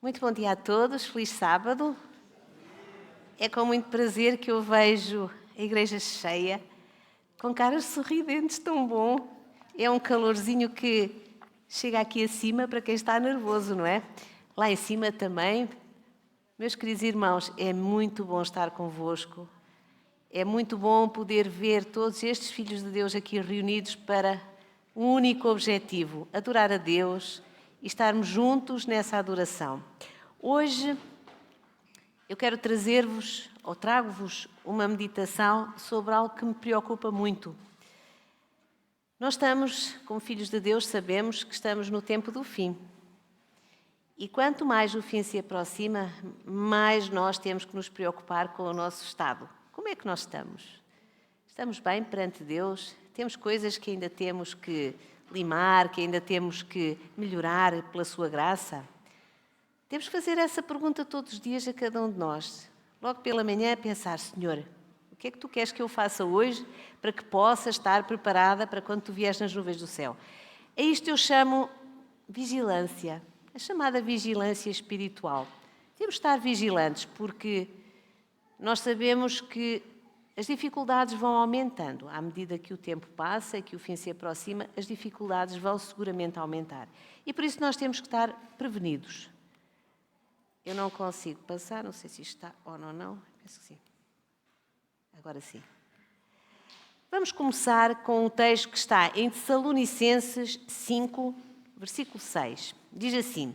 Muito bom dia a todos, feliz sábado. É com muito prazer que eu vejo a igreja cheia, com caras sorridentes, tão bom. É um calorzinho que chega aqui acima para quem está nervoso, não é? Lá em cima também. Meus queridos irmãos, é muito bom estar convosco. É muito bom poder ver todos estes filhos de Deus aqui reunidos para um único objetivo, adorar a Deus e estarmos juntos nessa adoração. Hoje eu quero trazer-vos, ou trago-vos, uma meditação sobre algo que me preocupa muito. Nós estamos, como filhos de Deus, sabemos que estamos no tempo do fim. E quanto mais o fim se aproxima, mais nós temos que nos preocupar com o nosso estado. Como é que nós estamos? Estamos bem perante Deus? Temos coisas que ainda temos que limar, que ainda temos que melhorar pela sua graça? Temos que fazer essa pergunta todos os dias a cada um de nós. Logo pela manhã pensar, Senhor, o que é que Tu queres que eu faça hoje para que possa estar preparada para quando Tu vieres nas nuvens do céu? A isto eu chamo vigilância, a chamada vigilância espiritual. Temos de estar vigilantes porque nós sabemos que as dificuldades vão aumentando. À medida que o tempo passa e que o fim se aproxima, as dificuldades vão seguramente aumentar. E por isso nós temos que estar prevenidos. Eu não consigo passar, não sei se isto está on ou não, penso que sim. Agora sim. Vamos começar com um texto que está em Tessalonicenses 5, versículo 6. Diz assim: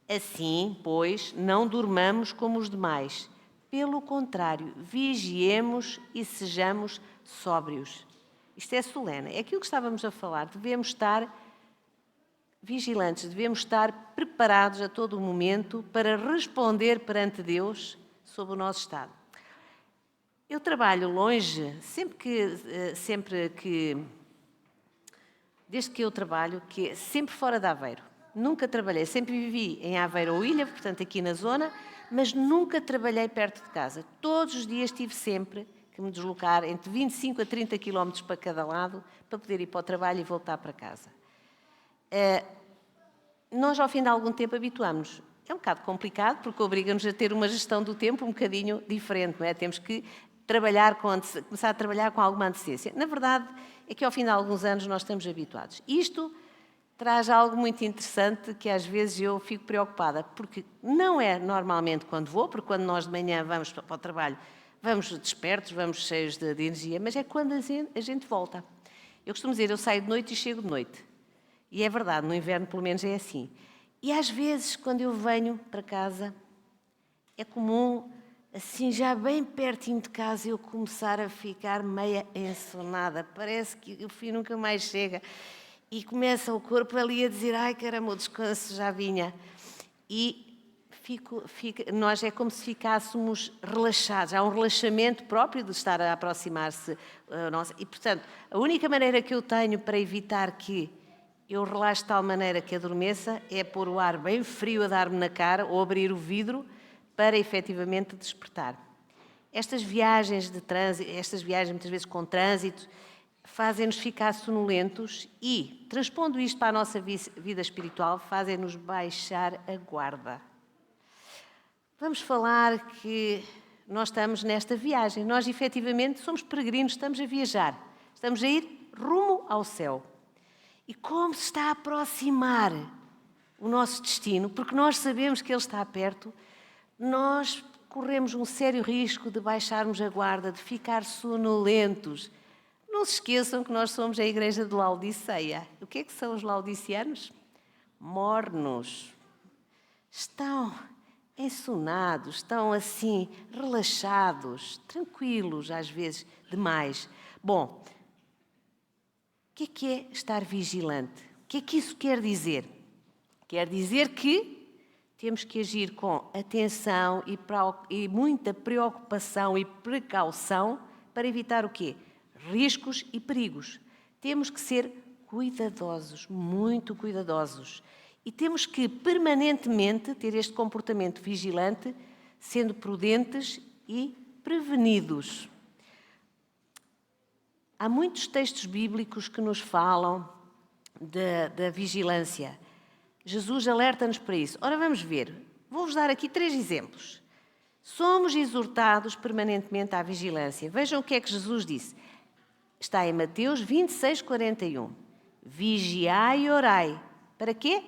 Assim, pois, não durmamos como os demais. Pelo contrário, vigiemos e sejamos sóbrios. Isto é solene. É aquilo que estávamos a falar. Devemos estar vigilantes, devemos estar preparados a todo o momento para responder perante Deus sobre o nosso estado. Eu trabalho longe, desde que eu trabalho, que é sempre fora de Aveiro. Nunca trabalhei, sempre vivi em Aveiro ou Ilha, portanto aqui na zona, mas nunca trabalhei perto de casa. Todos os dias tive sempre que me deslocar entre 25 a 30 quilómetros para cada lado para poder ir para o trabalho e voltar para casa. Nós, ao fim de algum tempo, habituamos-nos. É um bocado complicado, porque obriga-nos a ter uma gestão do tempo um bocadinho diferente, não é? Temos que começar a trabalhar com alguma antecedência. Na verdade, é que ao fim de alguns anos nós estamos habituados. Isto traz algo muito interessante que às vezes eu fico preocupada, porque não é normalmente quando vou, porque quando nós de manhã vamos para o trabalho, vamos despertos, vamos cheios de energia, mas é quando a gente volta. Eu costumo dizer, eu saio de noite e chego de noite. E é verdade, no inverno pelo menos é assim. E às vezes, quando eu venho para casa, é comum, assim, já bem pertinho de casa, eu começar a ficar meia ensonada. Parece que o fim nunca mais chega. E começa o corpo ali a dizer, ai caramba, o descanso já vinha. E nós é como se ficássemos relaxados. Há um relaxamento próprio de estar a aproximar-se. E, portanto, a única maneira que eu tenho para evitar que eu relaxo de tal maneira que adormeça é pôr o ar bem frio a dar-me na cara ou abrir o vidro para efetivamente despertar. Estas viagens muitas vezes com trânsito, fazem-nos ficar sonolentos e, transpondo isto para a nossa vida espiritual, fazem-nos baixar a guarda. Vamos falar que nós estamos nesta viagem. Nós, efetivamente, somos peregrinos, estamos a viajar. Estamos a ir rumo ao céu. E como se está a aproximar o nosso destino, porque nós sabemos que ele está perto, nós corremos um sério risco de baixarmos a guarda, de ficar sonolentos. Não se esqueçam que nós somos a igreja de Laodiceia. O que é que são os laodiceanos? Mornos. Estão ensonados, estão assim, relaxados, tranquilos, às vezes, demais. Bom, o que é estar vigilante? O que é que isso quer dizer? Quer dizer que temos que agir com atenção e muita preocupação e precaução para evitar o quê? Riscos e perigos. Temos que ser cuidadosos, muito cuidadosos. E temos que permanentemente ter este comportamento vigilante, sendo prudentes e prevenidos. Há muitos textos bíblicos que nos falam da vigilância. Jesus alerta-nos para isso. Ora, vamos ver. Vou-vos dar aqui 3 exemplos. Somos exortados permanentemente à vigilância. Vejam o que é que Jesus disse. Está em Mateus 26, 41. Vigiai e orai. Para quê?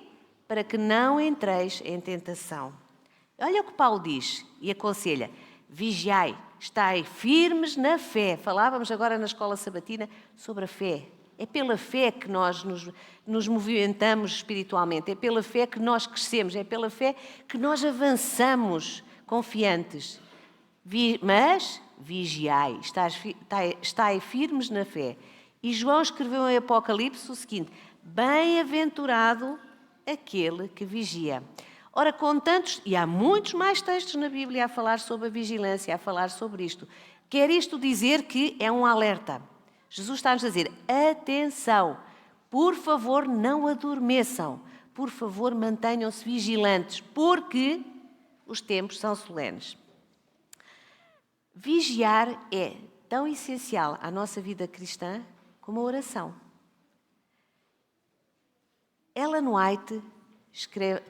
Para que não entreis em tentação. Olha o que Paulo diz e aconselha. Vigiai, estai firmes na fé. Falávamos agora na escola sabatina sobre a fé. É pela fé que nós nos movimentamos espiritualmente. É pela fé que nós crescemos. É pela fé que nós avançamos confiantes. Mas vigiai, estai firmes na fé. E João escreveu em Apocalipse o seguinte: bem-aventurado aquele que vigia. Ora, com tantos, e há muitos mais textos na Bíblia a falar sobre a vigilância, a falar sobre isto. Quer isto dizer que é um alerta. Jesus está-nos a dizer, atenção, por favor não adormeçam, por favor mantenham-se vigilantes, porque os tempos são solenes. Vigiar é tão essencial à nossa vida cristã como a oração. Ellen White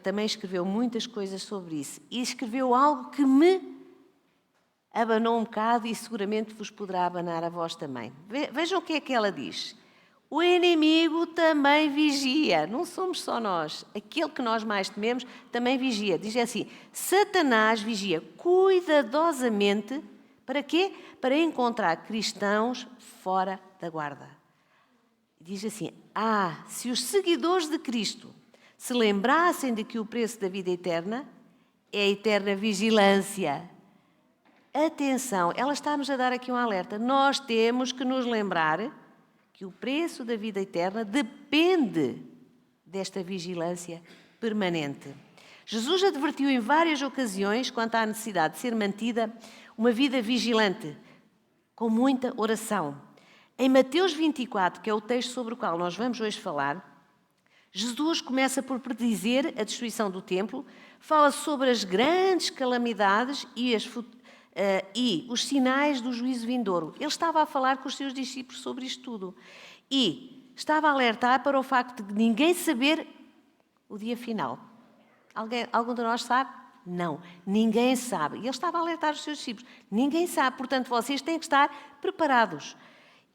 também escreveu muitas coisas sobre isso e escreveu algo que me abanou um bocado e seguramente vos poderá abanar a vós também. Vejam o que é que ela diz. O inimigo também vigia, não somos só nós. Aquele que nós mais tememos também vigia. Diz assim, Satanás vigia cuidadosamente, para quê? Para encontrar cristãos fora da guarda. Diz assim, se os seguidores de Cristo se lembrassem de que o preço da vida eterna é a eterna vigilância. Atenção, ela está-nos a dar aqui um alerta. Nós temos que nos lembrar que o preço da vida eterna depende desta vigilância permanente. Jesus advertiu em várias ocasiões quanto à necessidade de ser mantida uma vida vigilante, com muita oração. Em Mateus 24, que é o texto sobre o qual nós vamos hoje falar, Jesus começa por predizer a destruição do templo, fala sobre as grandes calamidades e os sinais do juízo vindouro. Ele estava a falar com os seus discípulos sobre isto tudo. E estava a alertar para o facto de ninguém saber o dia final. Algum de nós sabe? Não, ninguém sabe. E ele estava a alertar os seus discípulos. Ninguém sabe, portanto, vocês têm que estar preparados.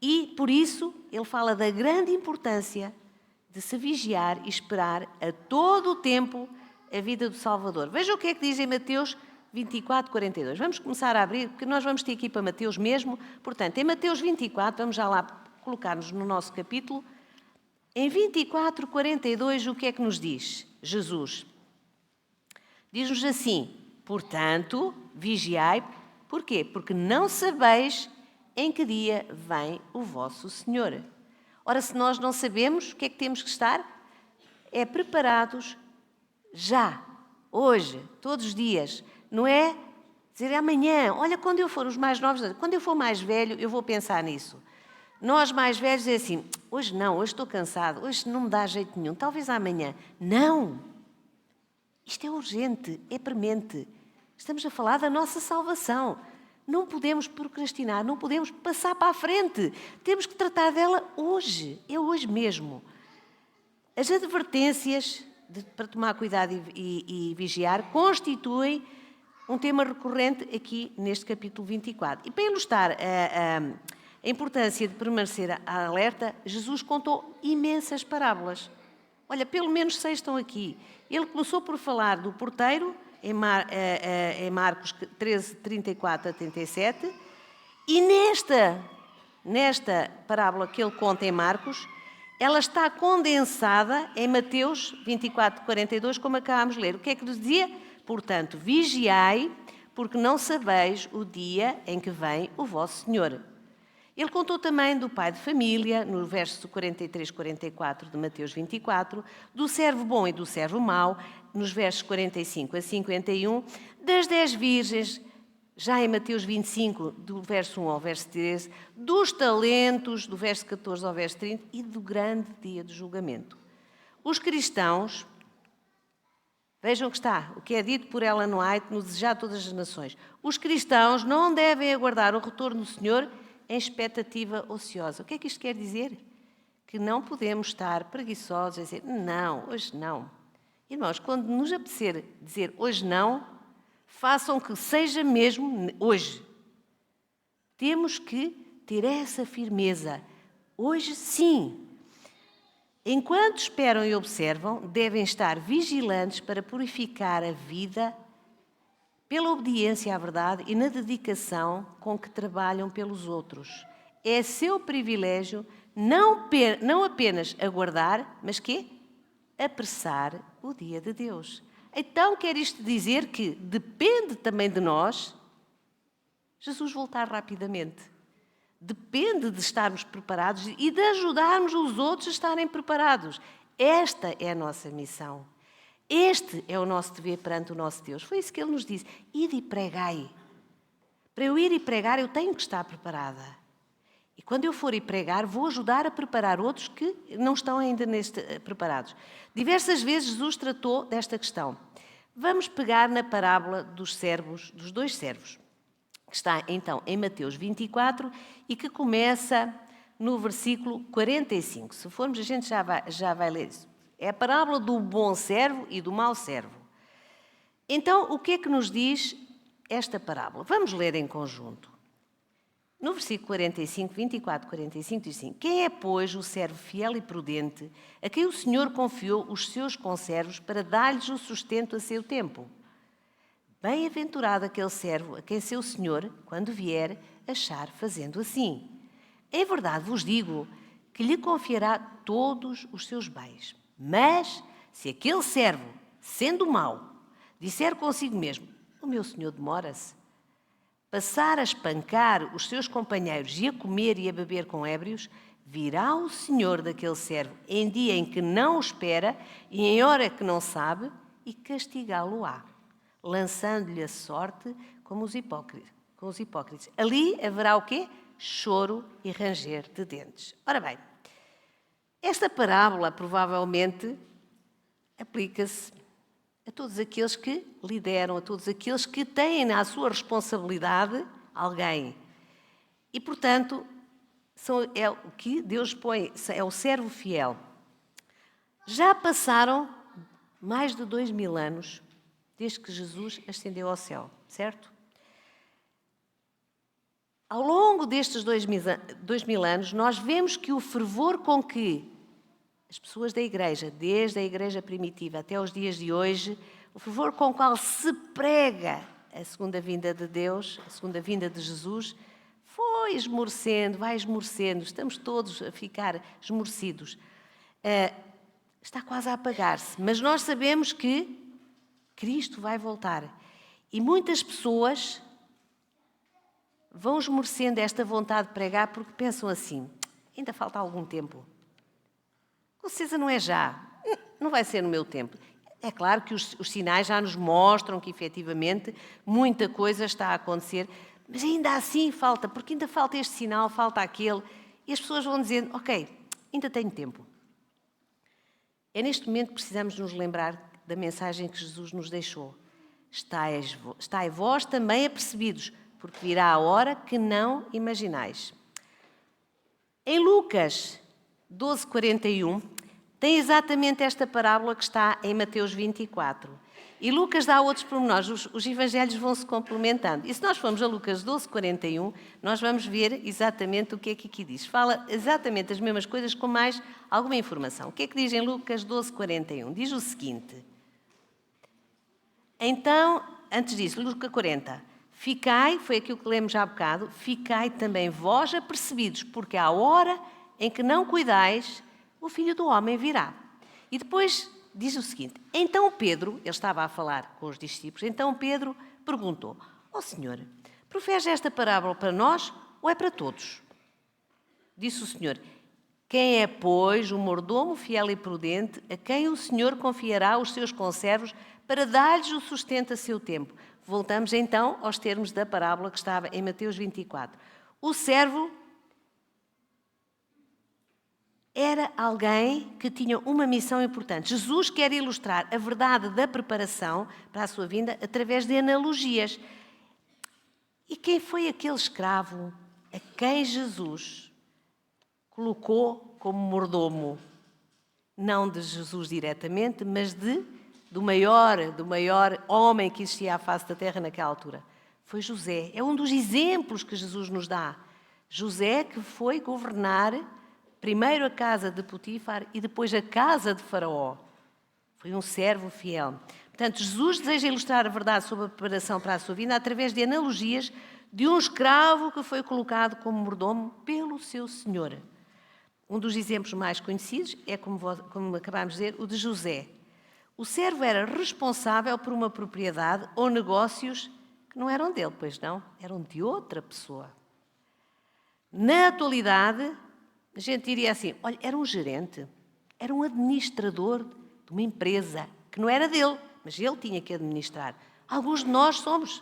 E, por isso, ele fala da grande importância de se vigiar e esperar a todo o tempo a vida do Salvador. Vejam o que é que diz em Mateus 24, 42. Vamos começar a abrir, porque nós vamos ter aqui para Mateus mesmo. Portanto, em Mateus 24, vamos já lá colocar-nos no nosso capítulo. Em 24, 42, o que é que nos diz Jesus? Diz-nos assim, portanto, vigiai. Porquê? Porque não sabeis em que dia vem o vosso Senhor. Ora, se nós não sabemos, o que é que temos que estar? É preparados já, hoje, todos os dias. Não é dizer amanhã, olha, quando eu for os mais novos, quando eu for mais velho, eu vou pensar nisso. Nós mais velhos é assim, hoje não, hoje estou cansado, hoje não me dá jeito nenhum, talvez amanhã. Não! Isto é urgente, é premente. Estamos a falar da nossa salvação. Não podemos procrastinar, não podemos passar para a frente. Temos que tratar dela hoje, é hoje mesmo. As advertências para tomar cuidado e vigiar constituem um tema recorrente aqui neste capítulo 24. E para ilustrar a importância de permanecer alerta, Jesus contou imensas parábolas. Olha, pelo menos 6 estão aqui. Ele começou por falar do porteiro, em Marcos 13, 34 a 37, e nesta parábola que ele conta em Marcos, ela está condensada em Mateus 24, 42, como acabámos de ler. O que é que nos dizia? Portanto, vigiai, porque não sabeis o dia em que vem o vosso Senhor. Ele contou também do pai de família, no verso 43, 44 de Mateus 24, do servo bom e do servo mau, nos versos 45 a 51, das 10 virgens, já em Mateus 25, do verso 1 ao verso 13, dos talentos, do verso 14 ao verso 30, e do grande dia do julgamento. Os cristãos, vejam o que é dito por Ellen White no Desejar Todas as Nações. Os cristãos não devem aguardar o retorno do Senhor em expectativa ociosa. O que é que isto quer dizer? Que não podemos estar preguiçosos e dizer, não, hoje não. Irmãos, quando nos apetecer dizer hoje não, façam que seja mesmo hoje. Temos que ter essa firmeza. Hoje sim. Enquanto esperam e observam, devem estar vigilantes para purificar a vida pela obediência à verdade e na dedicação com que trabalham pelos outros. É seu privilégio não apenas aguardar, mas quê? Apressar o dia de Deus. Então quer isto dizer que depende também de nós Jesus voltar rapidamente. Depende de estarmos preparados e de ajudarmos os outros a estarem preparados. Esta é a nossa missão. Este é o nosso dever perante o nosso Deus. Foi isso que Ele nos disse. Ide e pregai. Para eu ir e pregar, eu tenho que estar preparada. E quando eu for ir pregar, vou ajudar a preparar outros que não estão ainda preparados. Diversas vezes Jesus tratou desta questão. Vamos pegar na parábola dos dois servos, que está então em Mateus 24 e que começa no versículo 45. Se formos, a gente já vai ler isso. É a parábola do bom servo e do mau servo. Então, o que é que nos diz esta parábola? Vamos ler em conjunto. No versículo 45, 24, 45, diz assim: Quem é, pois, o servo fiel e prudente, a quem o Senhor confiou os seus conservos para dar-lhes o sustento a seu tempo? Bem-aventurado aquele servo a quem seu senhor, quando vier, achar fazendo assim. Em verdade vos digo que lhe confiará todos os seus bens. Mas, se aquele servo, sendo mau, disser consigo mesmo: o meu senhor demora-se, passar a espancar os seus companheiros e a comer e a beber com ébrios, virá o senhor daquele servo em dia em que não o espera e em hora que não sabe, e castigá-lo-á, lançando-lhe a sorte com os hipócritas. Ali haverá o quê? Choro e ranger de dentes. Ora bem, esta parábola provavelmente aplica-se a todos aqueles que lideram, a todos aqueles que têm na sua responsabilidade alguém. E, portanto, é o que Deus põe, é o servo fiel. Já passaram mais de 2000 anos desde que Jesus ascendeu ao céu, certo? Ao longo destes 2000 anos, nós vemos que o fervor com que as pessoas da Igreja, desde a Igreja primitiva até os dias de hoje, o fervor com o qual se prega a segunda vinda de Deus, a segunda vinda de Jesus, foi esmorecendo, vai esmorecendo, estamos todos a ficar esmorecidos. Está quase a apagar-se, mas nós sabemos que Cristo vai voltar. E muitas pessoas vão esmorecendo esta vontade de pregar porque pensam assim: ainda falta algum tempo. Com certeza não é já, não vai ser no meu tempo. É claro que os sinais já nos mostram que, efetivamente, muita coisa está a acontecer, mas ainda assim falta, porque ainda falta este sinal, falta aquele, e as pessoas vão dizendo: ok, ainda tenho tempo. É neste momento que precisamos nos lembrar da mensagem que Jesus nos deixou. Estai vós também apercebidos, porque virá a hora que não imaginais. Em Lucas 12:41, tem exatamente esta parábola que está em Mateus 24. E Lucas dá outros pormenores, os evangelhos vão se complementando. E se nós formos a Lucas 12:41, nós vamos ver exatamente o que é que aqui diz. Fala exatamente as mesmas coisas com mais alguma informação. O que é que diz em Lucas 12:41? Diz o seguinte: então, antes disso, Lucas 40, ficai, foi aquilo que lemos já há bocado, ficai também vós apercebidos, porque à hora em que não cuidais, o Filho do Homem virá. E depois diz o seguinte: então Pedro, ele estava a falar com os discípulos, então Pedro perguntou: ó Senhor, profere esta parábola para nós ou é para todos? Disse o Senhor: quem é, pois, o mordomo fiel e prudente, a quem o Senhor confiará os seus conservos para dar-lhes o sustento a seu tempo? Voltamos então aos termos da parábola que estava em Mateus 24. O servo era alguém que tinha uma missão importante. Jesus quer ilustrar a verdade da preparação para a sua vinda através de analogias. E quem foi aquele escravo a quem Jesus colocou como mordomo? Não de Jesus diretamente, mas de do maior homem que existia à face da terra naquela altura. Foi José. É um dos exemplos que Jesus nos dá. José que foi governar primeiro a casa de Potifar e depois a casa de Faraó. Foi um servo fiel. Portanto, Jesus deseja ilustrar a verdade sobre a preparação para a sua vinda através de analogias de um escravo que foi colocado como mordomo pelo seu senhor. Um dos exemplos mais conhecidos é, como acabámos de dizer, o de José. O servo era responsável por uma propriedade ou negócios que não eram dele, pois não, eram de outra pessoa. Na atualidade, a gente diria assim, olha, era um gerente, era um administrador de uma empresa que não era dele, mas ele tinha que administrar. Alguns de nós somos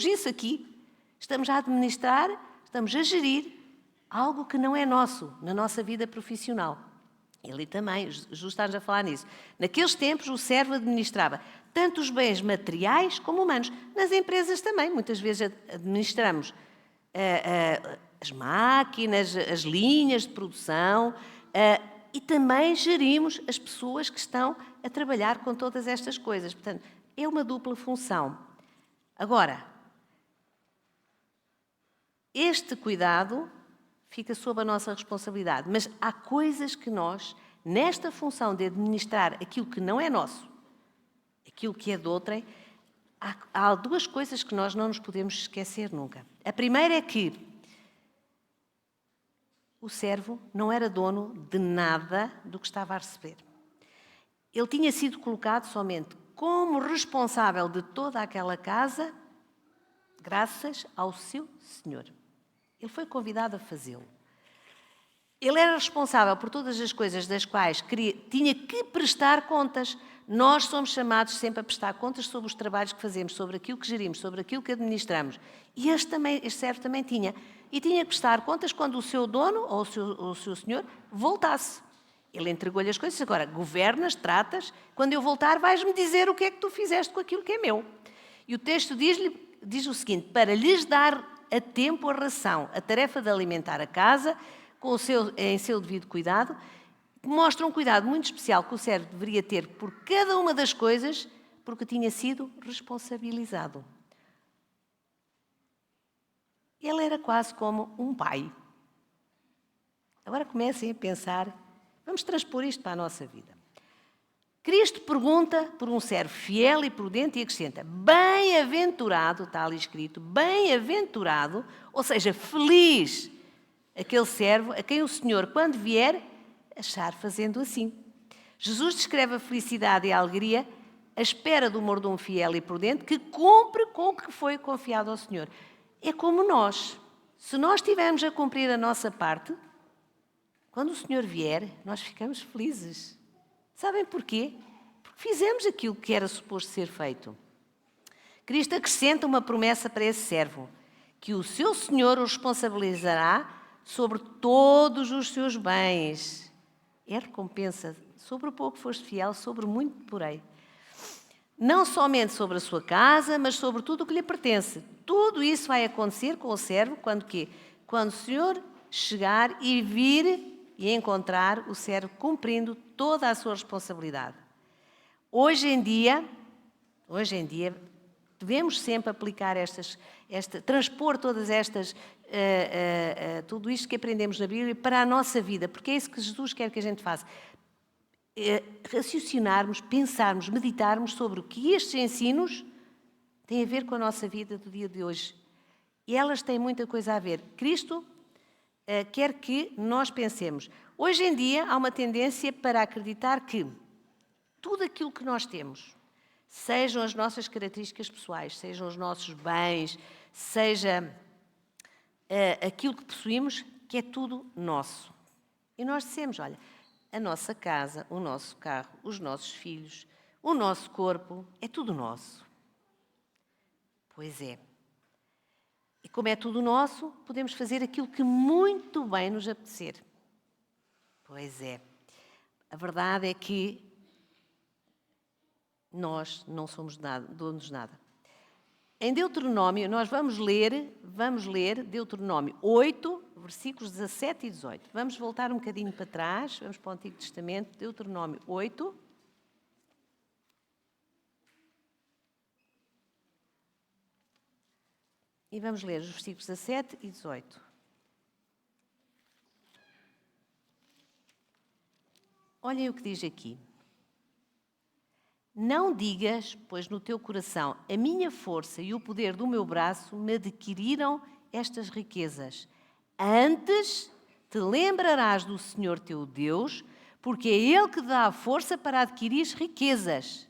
isso aqui. Estamos a administrar, estamos a gerir algo que não é nosso, na nossa vida profissional. Ele também, Jesus está-nos a falar nisso. Naqueles tempos, o servo administrava tanto os bens materiais como humanos. Nas empresas também, muitas vezes administramos as máquinas, as linhas de produção e também gerimos as pessoas que estão a trabalhar com todas estas coisas. Portanto, é uma dupla função. Agora, este cuidado fica sob a nossa responsabilidade, mas há coisas que nós, nesta função de administrar aquilo que não é nosso, aquilo que é de outrem, há duas coisas que nós não nos podemos esquecer nunca. A primeira é que o servo não era dono de nada do que estava a receber. Ele tinha sido colocado somente como responsável de toda aquela casa, graças ao seu senhor. Ele foi convidado a fazê-lo. Ele era responsável por todas as coisas das quais tinha que prestar contas. Nós somos chamados sempre a prestar contas sobre os trabalhos que fazemos, sobre aquilo que gerimos, sobre aquilo que administramos. E este servo também tinha. E tinha que prestar contas quando o seu dono ou o seu senhor voltasse. Ele entregou-lhe as coisas. Agora, governas, tratas. Quando eu voltar, vais-me dizer o que é que tu fizeste com aquilo que é meu. E o texto diz o seguinte, para lhes dar a tempo a ração, a tarefa de alimentar a casa, em seu devido cuidado, mostra um cuidado muito especial que o servo deveria ter por cada uma das coisas, porque tinha sido responsabilizado. Ele era quase como um pai. Agora comecem a pensar, vamos transpor isto para a nossa vida. Cristo pergunta por um servo fiel e prudente e acrescenta, bem-aventurado, está ali escrito, bem-aventurado, ou seja, feliz, aquele servo a quem o Senhor, quando vier, achar fazendo assim. Jesus descreve a felicidade e a alegria à espera do mordomo fiel e prudente que cumpre com o que foi confiado ao Senhor. É como nós. Se nós estivermos a cumprir a nossa parte, quando o Senhor vier, nós ficamos felizes. Sabem porquê? Porque fizemos aquilo que era suposto ser feito. Cristo acrescenta uma promessa para esse servo, que o seu Senhor o responsabilizará sobre todos os seus bens. É recompensa. Sobre o pouco foste fiel, sobre muito porei. Não somente sobre a sua casa, mas sobre tudo o que lhe pertence. Tudo isso vai acontecer com o servo quando quê? Quando o Senhor chegar e vir e encontrar o servo cumprindo toda a sua responsabilidade. Hoje em dia, devemos sempre aplicar transpor todas estas, tudo isto que aprendemos na Bíblia para a nossa vida, porque é isso que Jesus quer que a gente faça. Raciocinarmos, pensarmos, meditarmos sobre o que estes ensinos têm a ver com a nossa vida do dia de hoje. E elas têm muita coisa a ver. Cristo quer que nós pensemos. Hoje em dia há uma tendência para acreditar que tudo aquilo que nós temos, sejam as nossas características pessoais, sejam os nossos bens, seja aquilo que possuímos, que é tudo nosso. E nós dissemos, olha, a nossa casa, o nosso carro, os nossos filhos, o nosso corpo, é tudo nosso. Pois é. E como é tudo nosso, podemos fazer aquilo que muito bem nos apetecer. Pois é. A verdade é que nós não somos donos de nada. Em Deuteronômio, nós vamos ler Deuteronômio 8, versículos 17 e 18. Vamos voltar um bocadinho para trás, vamos para o Antigo Testamento, Deuteronômio 8. E vamos ler os versículos 17 e 18. Olhem o que diz aqui. Não digas, pois no teu coração a minha força e o poder do meu braço me adquiriram estas riquezas. Antes te lembrarás do Senhor teu Deus, porque é Ele que dá a força para adquirir riquezas.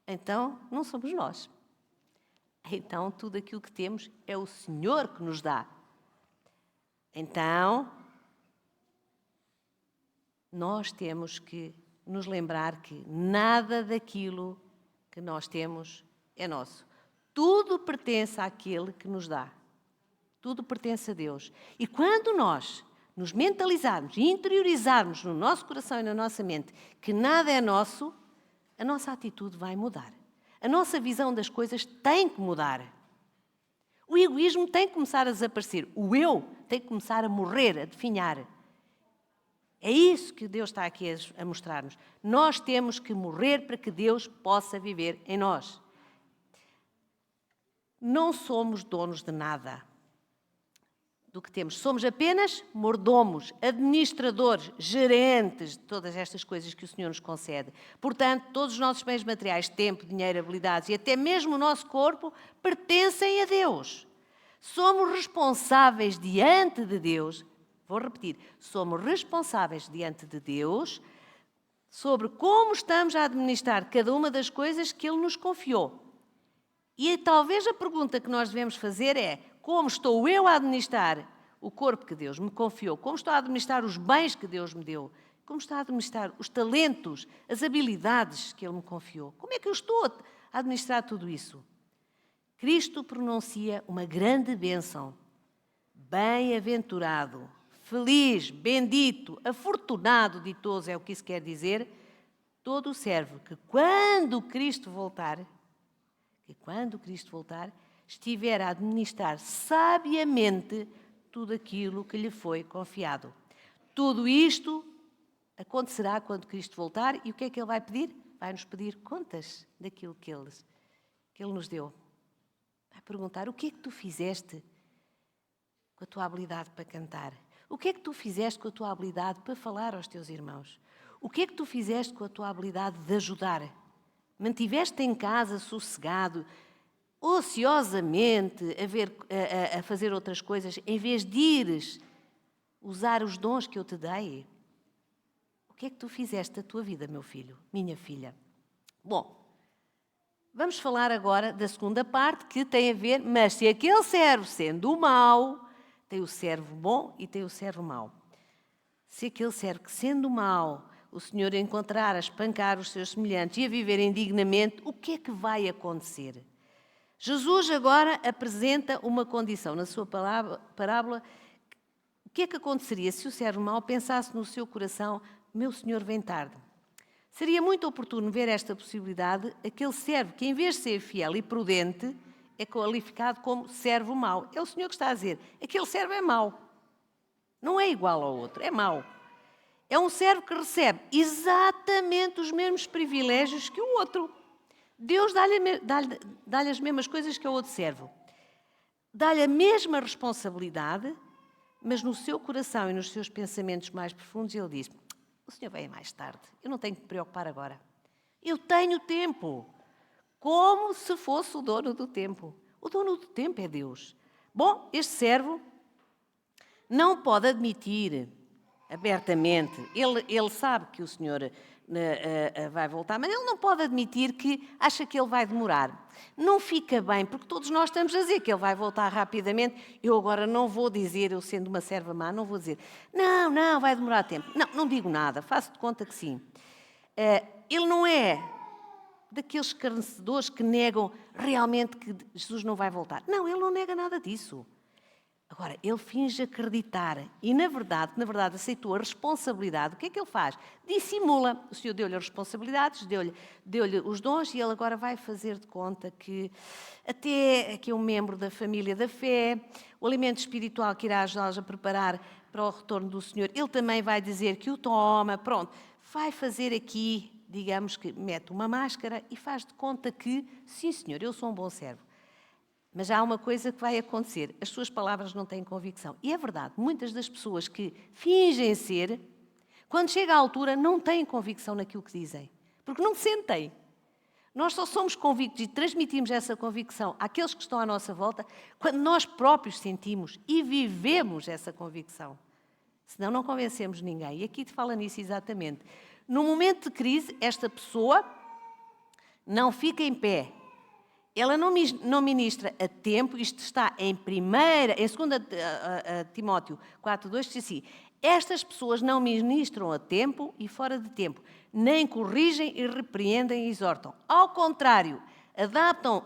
Então não somos nós. Então tudo aquilo que temos é o Senhor que nos dá. Então, nós temos que nos lembrar que nada daquilo que nós temos é nosso. Tudo pertence àquele que nos dá. Tudo pertence a Deus. E quando nós nos mentalizarmos e interiorizarmos no nosso coração e na nossa mente que nada é nosso, a nossa atitude vai mudar. A nossa visão das coisas tem que mudar. O egoísmo tem que começar a desaparecer. O eu tem que começar a morrer, a definhar. É isso que Deus está aqui a mostrar-nos. Nós temos que morrer para que Deus possa viver em nós. Não somos donos de nada do que temos. Somos apenas mordomos, administradores, gerentes de todas estas coisas que o Senhor nos concede. Portanto, todos os nossos bens materiais, tempo, dinheiro, habilidades e até mesmo o nosso corpo pertencem a Deus. Somos responsáveis diante de Deus. Vou repetir, somos responsáveis diante de Deus sobre como estamos a administrar cada uma das coisas que Ele nos confiou. E talvez a pergunta que nós devemos fazer é: como estou eu a administrar o corpo que Deus me confiou? Como estou a administrar os bens que Deus me deu? Como estou a administrar os talentos, as habilidades que Ele me confiou? Como é que eu estou a administrar tudo isso? Cristo pronuncia uma grande bênção. Bem-aventurado, feliz, bendito, afortunado, ditoso, é o que isso quer dizer, todo o servo que quando Cristo voltar, estiver a administrar sabiamente tudo aquilo que lhe foi confiado. Tudo isto acontecerá quando Cristo voltar e o que é que Ele vai pedir? Vai-nos pedir contas daquilo que Ele nos deu. Vai perguntar: o que é que tu fizeste com a tua habilidade para cantar? O que é que tu fizeste com a tua habilidade para falar aos teus irmãos? O que é que tu fizeste com a tua habilidade de ajudar? Mantiveste em casa sossegado, ociosamente, a fazer outras coisas, em vez de ires usar os dons que eu te dei? O que é que tu fizeste da tua vida, meu filho, minha filha? Bom, vamos falar agora da segunda parte, que tem a ver, mas se aquele servo, sendo mau, tem o servo bom e tem o servo mau. Se aquele servo que, sendo mau, o Senhor encontrar a espancar os seus semelhantes e a viver indignamente, o que é que vai acontecer? Jesus agora apresenta uma condição na sua parábola. O que é que aconteceria se o servo mau pensasse no seu coração: meu Senhor vem tarde? Seria muito oportuno ver esta possibilidade, aquele servo que, em vez de ser fiel e prudente, é qualificado como servo mau. É o Senhor que está a dizer: aquele servo é mau. Não é igual ao outro, é mau. É um servo que recebe exatamente os mesmos privilégios que o outro. Deus dá-lhe as mesmas coisas que ao outro servo. Dá-lhe a mesma responsabilidade, mas no seu coração e nos seus pensamentos mais profundos ele diz: o Senhor vem mais tarde, eu não tenho que me preocupar agora. Eu tenho tempo. Como se fosse o dono do tempo. O dono do tempo é Deus. Bom, este servo não pode admitir abertamente, ele sabe que o Senhor vai voltar, mas ele não pode admitir que acha que ele vai demorar. Não fica bem, porque todos nós estamos a dizer que ele vai voltar rapidamente. Eu agora não vou dizer, eu sendo uma serva má, não vou dizer: não, vai demorar tempo. Não digo nada, faço de conta que sim. Ele não é daqueles escarnecedores que negam realmente que Jesus não vai voltar. Não, ele não nega nada disso. Agora, ele finge acreditar e, na verdade, aceitou a responsabilidade. O que é que ele faz? Dissimula. O Senhor deu-lhe as responsabilidades, deu-lhe os dons e ele agora vai fazer de conta que até que é um membro da família da fé, o alimento espiritual que irá ajudá-los a preparar para o retorno do Senhor, ele também vai dizer que o toma. Pronto, vai fazer aqui, digamos que mete uma máscara e faz de conta que, sim senhor, eu sou um bom servo. Mas há uma coisa que vai acontecer. As suas palavras não têm convicção. E é verdade, muitas das pessoas que fingem ser, quando chega à altura, não têm convicção naquilo que dizem. Porque não sentem. Nós só somos convictos e transmitimos essa convicção àqueles que estão à nossa volta quando nós próprios sentimos e vivemos essa convicção. Senão não convencemos ninguém. E aqui te fala nisso exatamente. No momento de crise, esta pessoa não fica em pé. Ela não ministra a tempo. Isto está em 2 Timóteo 4:2, diz assim: estas pessoas não ministram a tempo e fora de tempo, nem corrigem e repreendem e exortam. Ao contrário, adaptam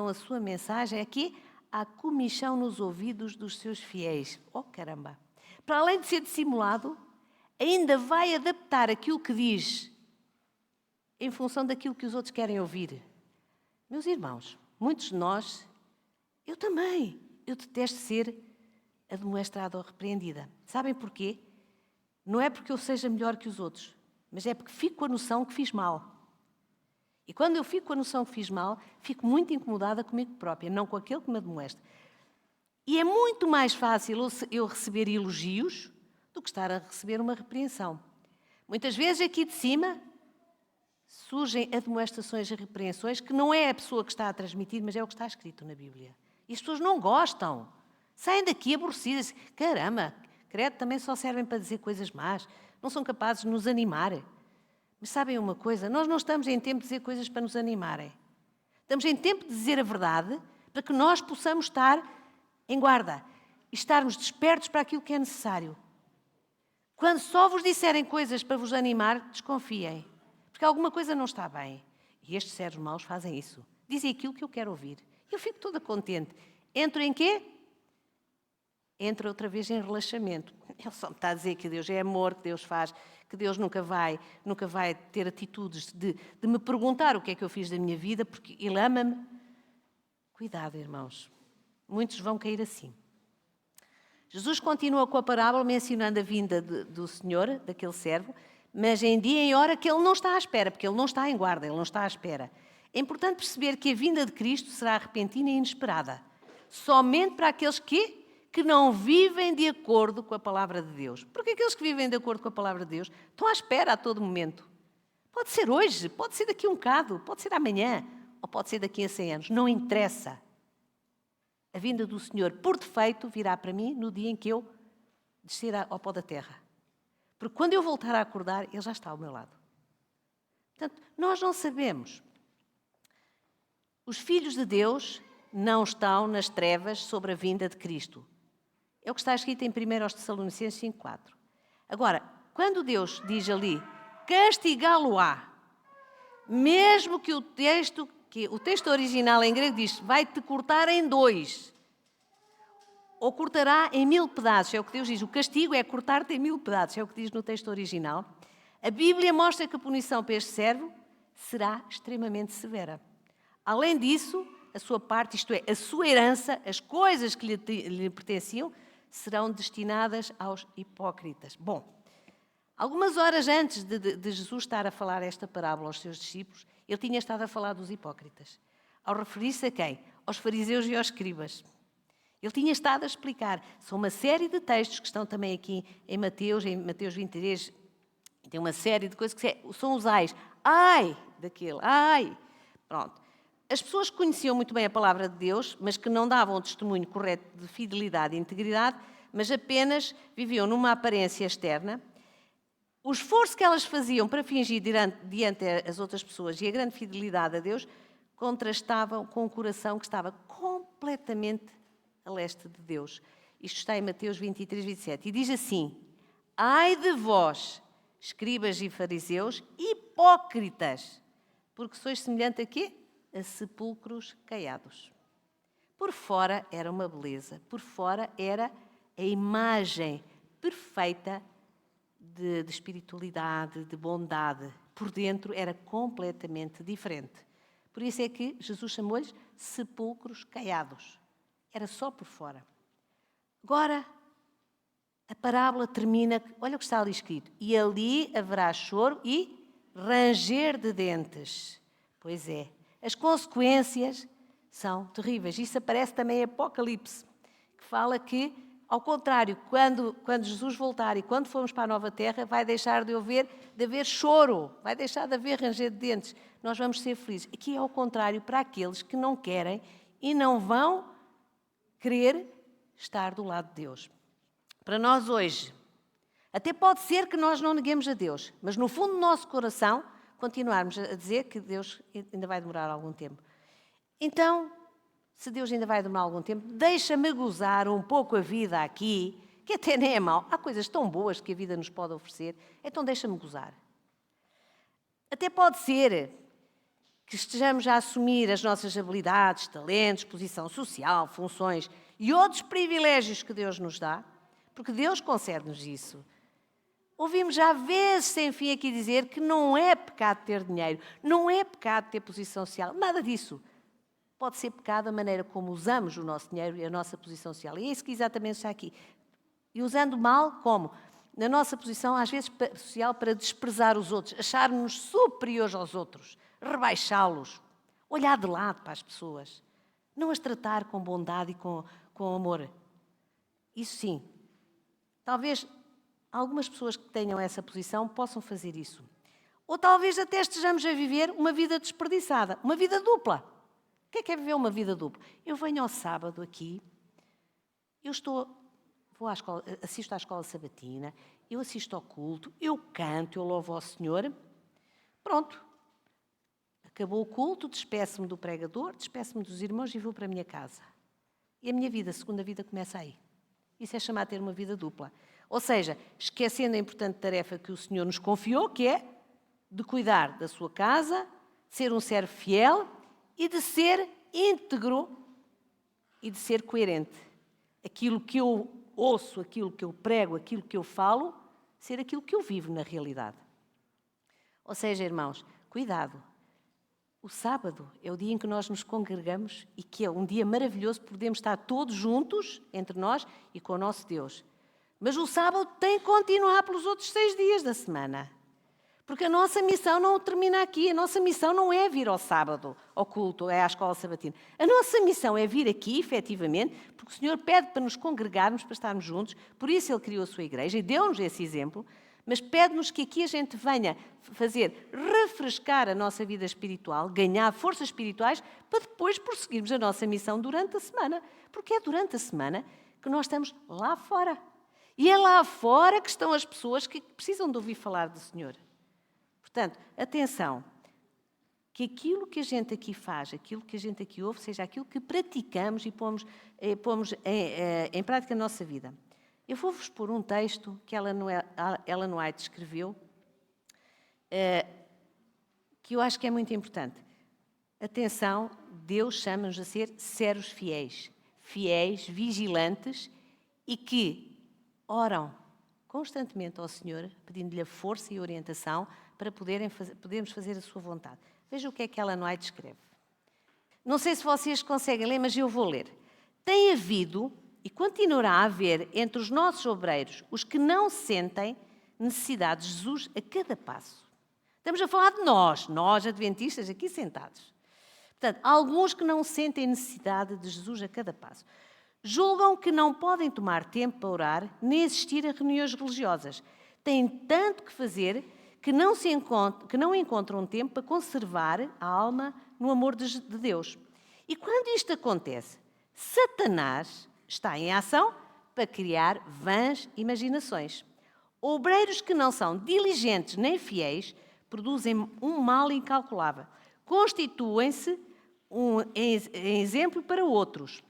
a sua mensagem aqui à comichão nos ouvidos dos seus fiéis. Oh, caramba! Para além de ser dissimulado, ainda vai adaptar aquilo que diz em função daquilo que os outros querem ouvir. Meus irmãos, muitos de nós, eu também, eu detesto ser admoestada ou repreendida. Sabem porquê? Não é porque eu seja melhor que os outros, mas é porque fico com a noção que fiz mal. E quando eu fico com a noção que fiz mal, fico muito incomodada comigo própria, não com aquele que me admoesta. E é muito mais fácil eu receber elogios do que estar a receber uma repreensão. Muitas vezes aqui de cima surgem admoestações e repreensões que não é a pessoa que está a transmitir, mas é o que está escrito na Bíblia. E as pessoas não gostam. Saem daqui aborrecidas. Caramba, credo, também só servem para dizer coisas más. Não são capazes de nos animar. Mas sabem uma coisa? Nós não estamos em tempo de dizer coisas para nos animarem. Estamos em tempo de dizer a verdade para que nós possamos estar em guarda e estarmos despertos para aquilo que é necessário. Quando só vos disserem coisas para vos animar, desconfiem. Porque alguma coisa não está bem. E estes seres maus fazem isso. Dizem aquilo que eu quero ouvir. Eu fico toda contente. Entro em quê? Entro outra vez em relaxamento. Ele só me está a dizer que Deus é amor, que Deus faz, que Deus nunca vai ter atitudes de me perguntar o que é que eu fiz da minha vida, porque Ele ama-me. Cuidado, irmãos. Muitos vão cair assim. Jesus continua com a parábola mencionando a vinda do Senhor, daquele servo, mas em dia e em hora que ele não está à espera, porque ele não está em guarda, ele não está à espera. É importante perceber que a vinda de Cristo será repentina e inesperada, somente para aqueles que não vivem de acordo com a palavra de Deus. Porque aqueles que vivem de acordo com a palavra de Deus estão à espera a todo momento. Pode ser hoje, pode ser daqui a um bocado, pode ser amanhã, ou pode ser daqui a 100 anos, não interessa. A vinda do Senhor, por defeito, virá para mim no dia em que eu descer ao pó da terra. Porque quando eu voltar a acordar, Ele já está ao meu lado. Portanto, nós não sabemos. Os filhos de Deus não estão nas trevas sobre a vinda de Cristo. É o que está escrito em 1 Tessalonicenses 5:4. Agora, quando Deus diz ali, castigá-lo-á, mesmo que o texto original em grego diz, vai-te cortar em 2, ou cortará em 1000 pedaços, é o que Deus diz. O castigo é cortar-te em 1000 pedaços, é o que diz no texto original. A Bíblia mostra que a punição para este servo será extremamente severa. Além disso, a sua parte, isto é, a sua herança, as coisas que lhe pertenciam, serão destinadas aos hipócritas. Bom, algumas horas antes de Jesus estar a falar esta parábola aos seus discípulos, ele tinha estado a falar dos hipócritas. Ao referir-se a quem? Aos fariseus e aos escribas. Ele tinha estado a explicar. São uma série de textos que estão também aqui em Mateus 23. Tem uma série de coisas que são os ais. Ai daquele, ai. Pronto. As pessoas que conheciam muito bem a palavra de Deus, mas que não davam o testemunho correto de fidelidade e integridade, mas apenas viviam numa aparência externa, o esforço que elas faziam para fingir diante as outras pessoas e a grande fidelidade a Deus contrastavam com o coração que estava completamente a leste de Deus. Isto está em Mateus 23:27. E diz assim: ai de vós, escribas e fariseus, hipócritas, porque sois semelhante a quê? A sepulcros caiados. Por fora era uma beleza, por fora era a imagem perfeita de espiritualidade, de bondade. Por dentro era completamente diferente. Por isso é que Jesus chamou-lhes sepulcros caiados. Era só por fora. Agora, a parábola termina, olha o que está ali escrito, e ali haverá choro e ranger de dentes. Pois é, as consequências são terríveis. Isso aparece também em Apocalipse, que fala que, ao contrário, quando Jesus voltar e quando formos para a nova terra, vai deixar de haver choro, vai deixar de haver ranger de dentes. Nós vamos ser felizes. Aqui é ao contrário para aqueles que não querem e não vão querer estar do lado de Deus. Para nós hoje, até pode ser que nós não neguemos a Deus, mas no fundo do nosso coração continuarmos a dizer que Deus ainda vai demorar algum tempo. Então, se Deus ainda vai demorar algum tempo, deixa-me gozar um pouco a vida aqui, que até nem é mau. Há coisas tão boas que a vida nos pode oferecer, então deixa-me gozar. Até pode ser que estejamos a assumir as nossas habilidades, talentos, posição social, funções e outros privilégios que Deus nos dá, porque Deus concede-nos isso. Ouvimos já vezes sem fim aqui dizer que não é pecado ter dinheiro, não é pecado ter posição social, nada disso. Pode ser pecado a maneira como usamos o nosso dinheiro e a nossa posição social. E é isso que exatamente está aqui. E usando mal, como? Na nossa posição, às vezes, social, para desprezar os outros, achar-nos superiores aos outros, rebaixá-los, olhar de lado para as pessoas, não as tratar com bondade e com amor. Isso sim. Talvez algumas pessoas que tenham essa posição possam fazer isso. Ou talvez até estejamos a viver uma vida desperdiçada, uma vida dupla. O que é viver uma vida dupla? Eu venho ao sábado aqui, vou à escola, assisto à escola sabatina, eu assisto ao culto, eu canto, eu louvo ao Senhor. Pronto. Acabou o culto, despeço-me do pregador, despeço-me dos irmãos e vou para a minha casa. E a minha vida, a segunda vida, começa aí. Isso é chamar a ter uma vida dupla. Ou seja, esquecendo a importante tarefa que o Senhor nos confiou, que é de cuidar da sua casa, de ser um servo fiel e de ser íntegro e de ser coerente. Aquilo que eu ouço, aquilo que eu prego, aquilo que eu falo, ser aquilo que eu vivo na realidade. Ou seja, irmãos, cuidado. O sábado é o dia em que nós nos congregamos e que é um dia maravilhoso, podemos estar todos juntos, entre nós e com o nosso Deus. Mas o sábado tem que continuar pelos outros 6 dias da semana. Porque a nossa missão não termina aqui. A nossa missão não é vir ao sábado, ao culto, à escola sabatina. A nossa missão é vir aqui, efetivamente, porque o Senhor pede para nos congregarmos, para estarmos juntos. Por isso Ele criou a sua igreja e deu-nos esse exemplo. Mas pede-nos que aqui a gente venha fazer refrescar a nossa vida espiritual, ganhar forças espirituais, para depois prosseguirmos a nossa missão durante a semana. Porque é durante a semana que nós estamos lá fora. E é lá fora que estão as pessoas que precisam de ouvir falar do Senhor. Portanto, atenção, que aquilo que a gente aqui faz, aquilo que a gente aqui ouve, seja aquilo que praticamos e pomos em prática na nossa vida. Eu vou-vos pôr um texto que Ellen White escreveu, que eu acho que é muito importante. Atenção, Deus chama-nos a ser servos fiéis, vigilantes e que oram constantemente ao Senhor, pedindo-lhe a força e orientação para podermos fazer a sua vontade. Veja o que é que Ellen White escreve. Não sei se vocês conseguem ler, mas eu vou ler. Tem havido e continuará a haver entre os nossos obreiros os que não sentem necessidade de Jesus a cada passo. Estamos a falar de nós adventistas aqui sentados. Portanto, alguns que não sentem necessidade de Jesus a cada passo. Julgam que não podem tomar tempo para orar nem assistir a reuniões religiosas. Têm tanto que fazer que não encontram tempo para conservar a alma no amor de Deus. E quando isto acontece, Satanás está em ação para criar vãs imaginações. Obreiros que não são diligentes nem fiéis produzem um mal incalculável. Constituem-se em exemplo para outros.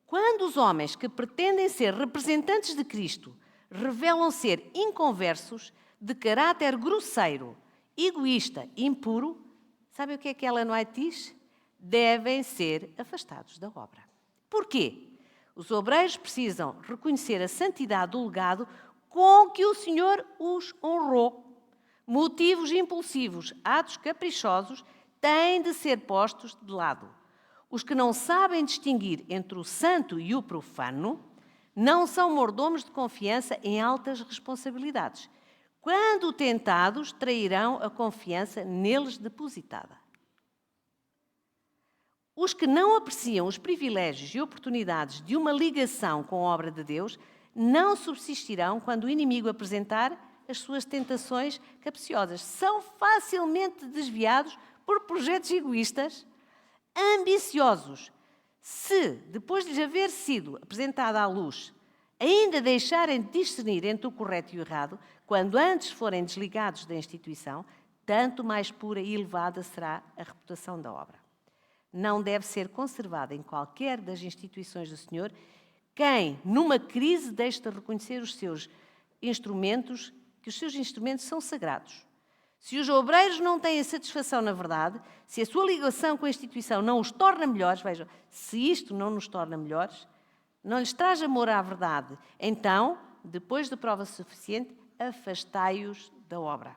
Quando os homens que pretendem ser representantes de Cristo revelam ser inconversos, de caráter grosseiro, egoísta, impuro, sabe o que é que Ellen White diz? Devem ser afastados da obra. Porquê? Os obreiros precisam reconhecer a santidade do legado com que o Senhor os honrou. Motivos impulsivos, atos caprichosos, têm de ser postos de lado. Os que não sabem distinguir entre o santo e o profano não são mordomos de confiança em altas responsabilidades. Quando tentados, trairão a confiança neles depositada. Os que não apreciam os privilégios e oportunidades de uma ligação com a obra de Deus não subsistirão quando o inimigo apresentar as suas tentações capciosas. São facilmente desviados por projetos egoístas, ambiciosos. Se, depois de lhes haver sido apresentada à luz, ainda deixarem de discernir entre o correto e o errado, quando antes forem desligados da instituição, tanto mais pura e elevada será a reputação da obra. Não deve ser conservada em qualquer das instituições do Senhor quem, numa crise, deixe de reconhecer os seus instrumentos, que os seus instrumentos são sagrados. Se os obreiros não têm satisfação na verdade, se a sua ligação com a instituição não os torna melhores, vejam, se isto não nos torna melhores, não lhes traz amor à verdade, então, depois de prova suficiente, afastai-os da obra.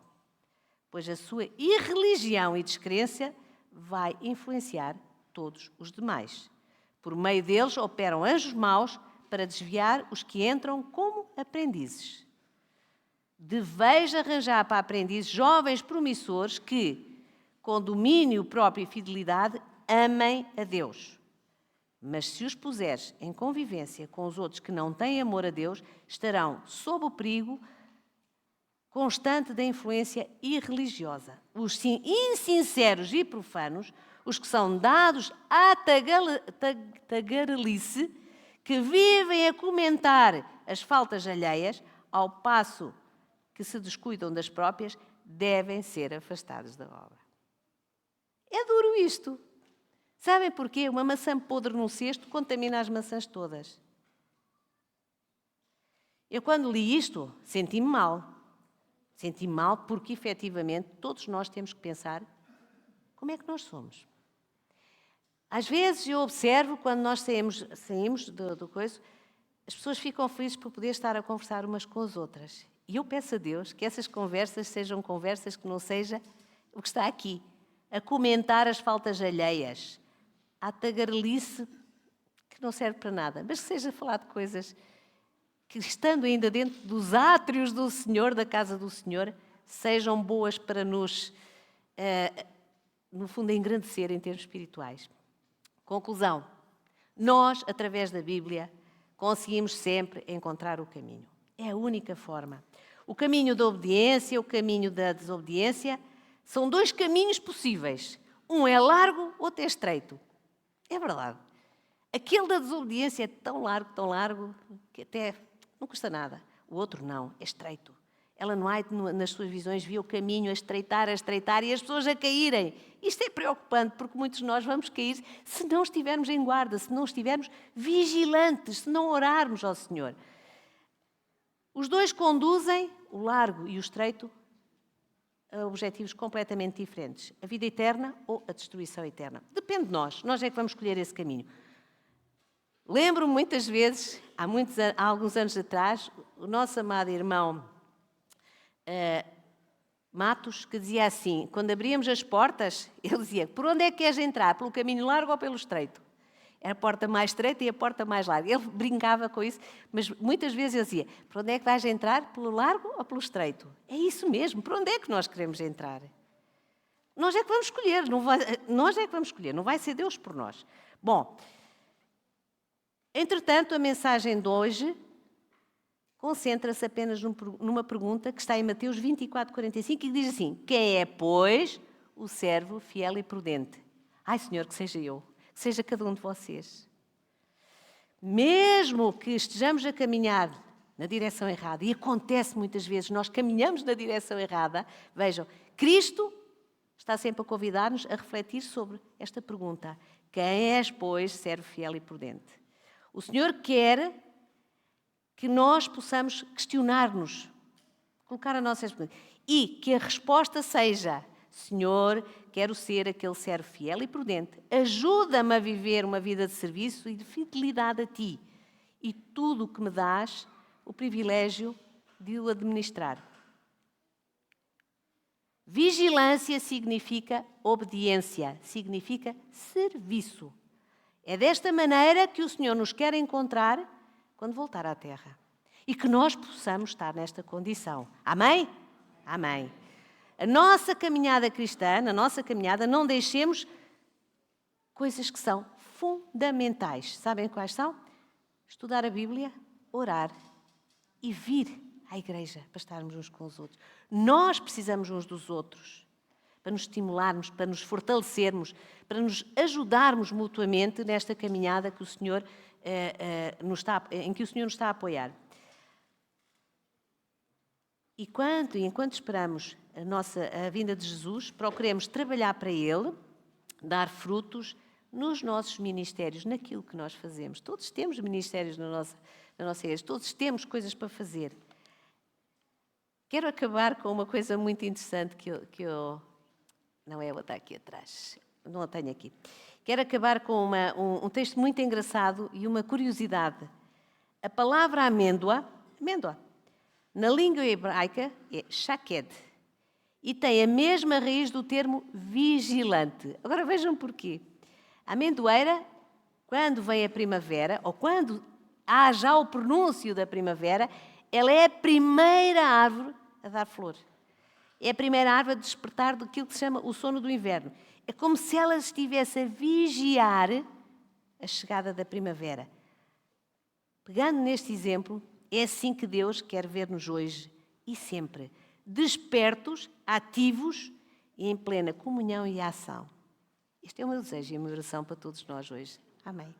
Pois a sua irreligião e descrença vai influenciar todos os demais. Por meio deles operam anjos maus para desviar os que entram como aprendizes. Deveis arranjar para aprendizes jovens promissores que, com domínio próprio e fidelidade, amem a Deus. Mas se os puseres em convivência com os outros que não têm amor a Deus, estarão sob o perigo constante da influência irreligiosa. Os insinceros e profanos, os que são dados à tagarelice, que vivem a comentar as faltas alheias, ao passo que se descuidam das próprias, devem ser afastados da obra. É duro isto. Sabem porquê? Uma maçã podre num cesto contamina as maçãs todas. Eu, quando li isto, senti-me mal. Senti-me mal porque, efetivamente, todos nós temos que pensar como é que nós somos. Às vezes eu observo, quando nós saímos do coisa, as pessoas ficam felizes por poder estar a conversar umas com as outras. E eu peço a Deus que essas conversas sejam conversas que não seja o que está aqui, a comentar as faltas alheias, a tagarelice que não serve para nada, mas que seja falar de coisas que, estando ainda dentro dos átrios do Senhor, da casa do Senhor, sejam boas para nos, no fundo, engrandecer em termos espirituais. Conclusão. Nós, através da Bíblia, conseguimos sempre encontrar o caminho. É a única forma. O caminho da obediência, o caminho da desobediência, são dois caminhos possíveis. Um é largo, outro é estreito. É verdade. Aquele da desobediência é tão largo, que até não custa nada. O outro não, é estreito. Ellen White, nas suas visões, via o caminho a estreitar e as pessoas a caírem. Isto é preocupante, porque muitos de nós vamos cair se não estivermos em guarda, se não estivermos vigilantes, se não orarmos ao Senhor. Os dois conduzem, o largo e o estreito, a objetivos completamente diferentes. A vida eterna ou a destruição eterna. Depende de nós. Nós é que vamos escolher esse caminho. Lembro-me muitas vezes, há alguns anos atrás, o nosso amado irmão Matos, que dizia assim, quando abríamos as portas, ele dizia, por onde é que queres entrar? Pelo caminho largo ou pelo estreito? Era a porta mais estreita e a porta mais larga. Ele brincava com isso, mas muitas vezes ele dizia, por onde é que vais entrar? Pelo largo ou pelo estreito? É isso mesmo, por onde é que nós queremos entrar? Nós é que vamos escolher, não vai ser Deus por nós. Bom, entretanto, a mensagem de hoje concentra-se apenas numa pergunta que está em Mateus 24:45 e que diz assim, quem é, pois, o servo fiel e prudente? Ai, Senhor, que seja eu, que seja cada um de vocês. Mesmo que estejamos a caminhar na direção errada, e acontece muitas vezes, nós caminhamos na direção errada, vejam, Cristo está sempre a convidar-nos a refletir sobre esta pergunta. Quem és, pois, servo fiel e prudente? O Senhor quer que nós possamos questionar-nos, colocar a nossa pergunta, e que a resposta seja, Senhor, quero ser aquele servo fiel e prudente, ajuda-me a viver uma vida de serviço e de fidelidade a Ti, e tudo o que me dás, o privilégio de o administrar. Vigilância significa obediência, significa serviço. É desta maneira que o Senhor nos quer encontrar quando voltar à Terra. E que nós possamos estar nesta condição. Amém? Amém. A nossa caminhada cristã, na nossa caminhada, não deixemos coisas que são fundamentais. Sabem quais são? Estudar a Bíblia, orar e vir à igreja para estarmos uns com os outros. Nós precisamos uns dos outros para nos estimularmos, para nos fortalecermos, para nos ajudarmos mutuamente nesta caminhada que o Senhor, em que o Senhor nos está a apoiar. E enquanto esperamos a vinda de Jesus, procuremos trabalhar para Ele, dar frutos nos nossos ministérios, naquilo que nós fazemos. Todos temos ministérios na nossa igreja, todos temos coisas para fazer. Quero acabar com uma coisa muito interessante que eu não é, está aqui atrás, não a tenho aqui. Quero acabar com um texto muito engraçado e uma curiosidade. A palavra amêndoa, na língua hebraica é shaked e tem a mesma raiz do termo vigilante. Agora vejam porquê. A amendoeira, quando vem a primavera, ou quando há já o pronúncio da primavera, ela é a primeira árvore a dar flor. É a primeira árvore a despertar daquilo que se chama o sono do inverno. É como se ela estivesse a vigiar a chegada da primavera. Pegando neste exemplo, é assim que Deus quer ver-nos hoje e sempre, despertos, ativos e em plena comunhão e ação. Este é o meu desejo e a minha oração para todos nós hoje. Amém.